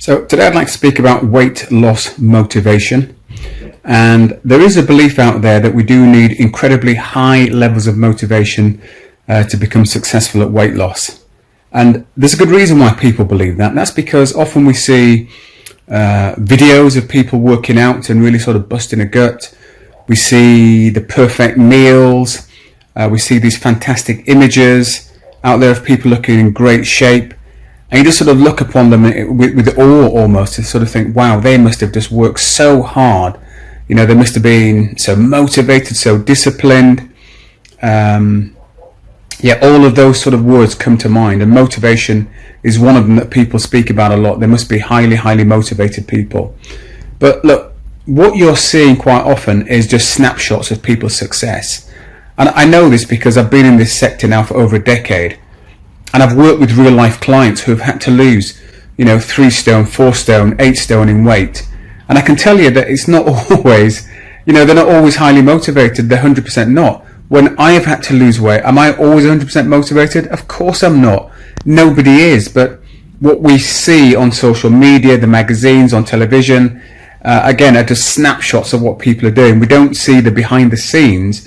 So today I'd like to speak about weight loss motivation. And there is a belief out there that we do need incredibly high levels of motivation to become successful at weight loss. And there's a good reason why people believe that. That's because often we see videos of people working out and really sort of busting a gut. We see the perfect meals. We see these fantastic images out there of people looking in great shape. And you just sort of look upon them with awe almost to sort of think, wow, they must have just worked so hard. You know, they must have been so motivated, so disciplined. All of those sort of words come to mind. And motivation is one of them that people speak about a lot. They must be highly, highly motivated people. But look, what you're seeing quite often is just snapshots of people's success. And I know this because I've been in this sector now for over a decade. And I've worked with real life clients who have had to lose, 3 stone, 4 stone, 8 stone in weight. And I can tell you that it's not always, they're not always highly motivated. They're 100% not. When I have had to lose weight, am I always 100% motivated? Of course I'm not. Nobody is. But what we see on social media, the magazines, on television, again, are just snapshots of what people are doing. We don't see the behind the scenes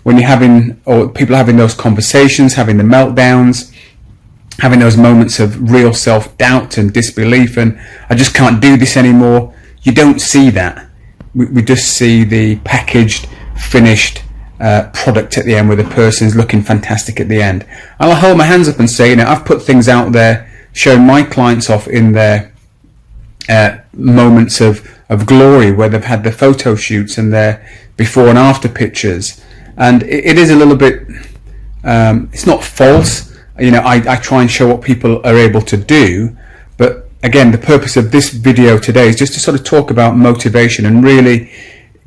when people are having those conversations, having the meltdowns, having those moments of real self-doubt and disbelief and I just can't do this anymore. You don't see that. We just see the packaged, finished product at the end where the person's looking fantastic at the end. And I'll hold my hands up and say, I've put things out there showing my clients off in their moments of glory where they've had their photo shoots and their before and after pictures. And it is a little bit, it's not false. I try and show what people are able to do, but again, the purpose of this video today is just to sort of talk about motivation and really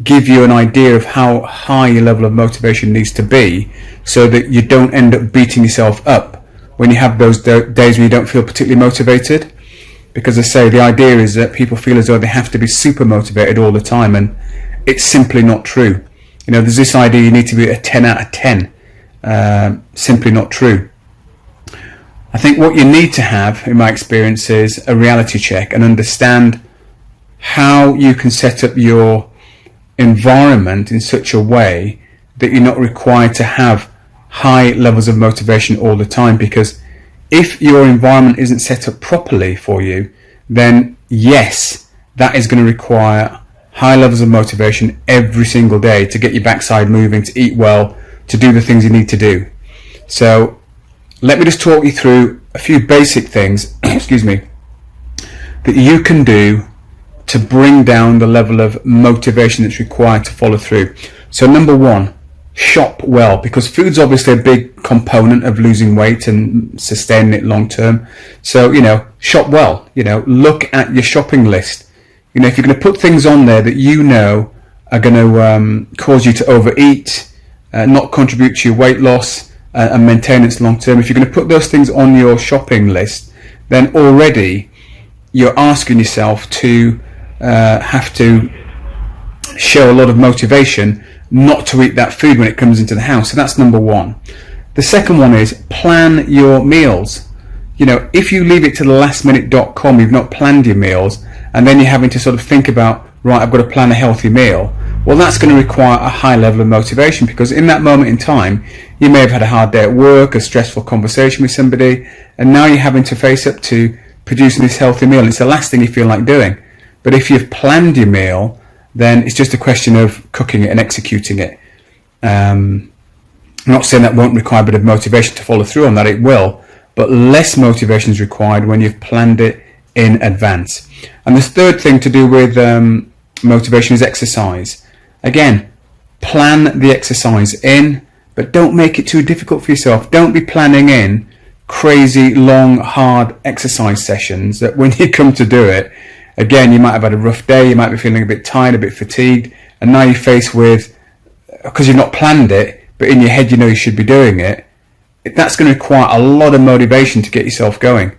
give you an idea of how high your level of motivation needs to be so that you don't end up beating yourself up when you have those days when you don't feel particularly motivated. Because I say, the idea is that people feel as though they have to be super motivated all the time, and it's simply not true. There's this idea you need to be a 10 out of 10. Simply not true. I think what you need to have, in my experience, is a reality check and understand how you can set up your environment in such a way that you're not required to have high levels of motivation all the time. Because if your environment isn't set up properly for you, then yes, that is going to require high levels of motivation every single day to get your backside moving, to eat well, to do the things you need to do. So let me just talk you through a few basic things, that you can do to bring down the level of motivation that's required to follow through. So number one, shop well, because food's obviously a big component of losing weight and sustaining it long term. So, shop well, look at your shopping list. If you're going to put things on there that are going to cause you to overeat, not contribute to your weight loss, and maintenance long term, if you're going to put those things on your shopping list, then already you're asking yourself to have to show a lot of motivation not to eat that food when it comes into the house. So that's number one. The second one is plan your meals. If you leave it to the lastminute.com, you've not planned your meals, and then you're having to sort of think about, right, I've got to plan a healthy meal. Well, that's going to require a high level of motivation, because in that moment in time, you may have had a hard day at work, a stressful conversation with somebody, and now you're having to face up to producing this healthy meal. It's the last thing you feel like doing. But if you've planned your meal, then it's just a question of cooking it and executing it. I'm not saying that won't require a bit of motivation to follow through on that, it will, but less motivation is required when you've planned it in advance. And the third thing to do with motivation is exercise. Again, plan the exercise in, but don't make it too difficult for yourself. Don't be planning in crazy, long, hard exercise sessions that when you come to do it, again, you might have had a rough day, you might be feeling a bit tired, a bit fatigued, and now you're faced with, because you've not planned it, but in your head you should be doing it, that's going to require a lot of motivation to get yourself going.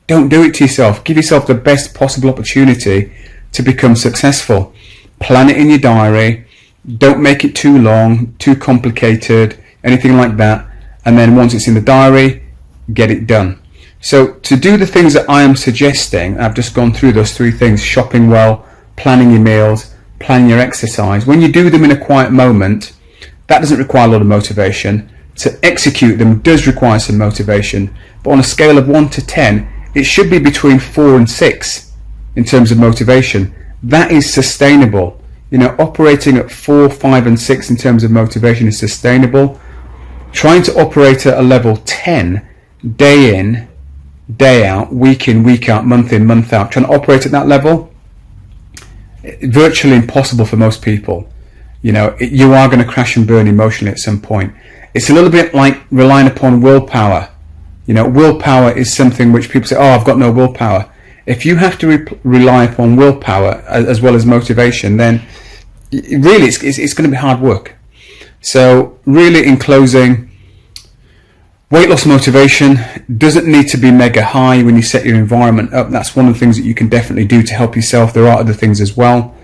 Don't do it to yourself. Give yourself the best possible opportunity to become successful. Plan it in your diary. Don't make it too long, too complicated, anything like that. And then once it's in the diary, get it done. So to do the things that I am suggesting, I've just gone through those 3 things: shopping well, planning your meals, planning your exercise. When you do them in a quiet moment, that doesn't require a lot of motivation. To execute them does require some motivation, but on a scale of 1 to 10, it should be between 4 and 6 in terms of motivation. That is sustainable. You know, operating at 4, 5 and 6 in terms of motivation is sustainable. Trying to operate at a level 10, day in, day out, week in, week out, month in, month out, trying to operate at that level, virtually impossible for most people. You know, you are going to crash and burn emotionally at some point. It's a little bit like relying upon willpower. You know, willpower is something which people say, oh, I've got no willpower. If you have to rely upon willpower as well as motivation, then really it's going to be hard work. So really, in closing, weight loss motivation doesn't need to be mega high when you set your environment up. That's one of the things that you can definitely do to help yourself. There are other things as well,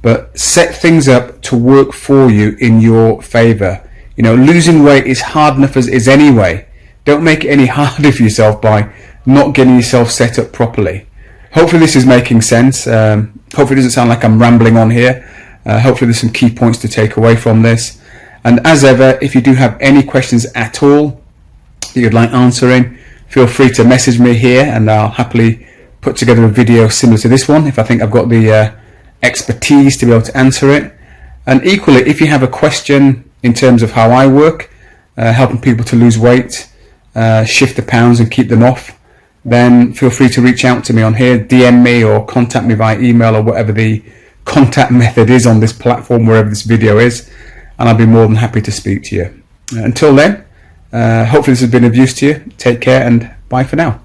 but set things up to work for you in your favor. You know, losing weight is hard enough as is anyway. Don't make it any harder for yourself by not getting yourself set up properly. Hopefully this is making sense. Hopefully it doesn't sound like I'm rambling on here. Hopefully there's some key points to take away from this. And as ever, if you do have any questions at all that you'd like answering, feel free to message me here and I'll happily put together a video similar to this one if I think I've got the expertise to be able to answer it. And equally, if you have a question in terms of how I work, helping people to lose weight, shift the pounds and keep them off, then feel free to reach out to me on here, DM me or contact me via email or whatever the contact method is on this platform, wherever this video is, and I'll be more than happy to speak to you. Until then, hopefully this has been of use to you. Take care and bye for now.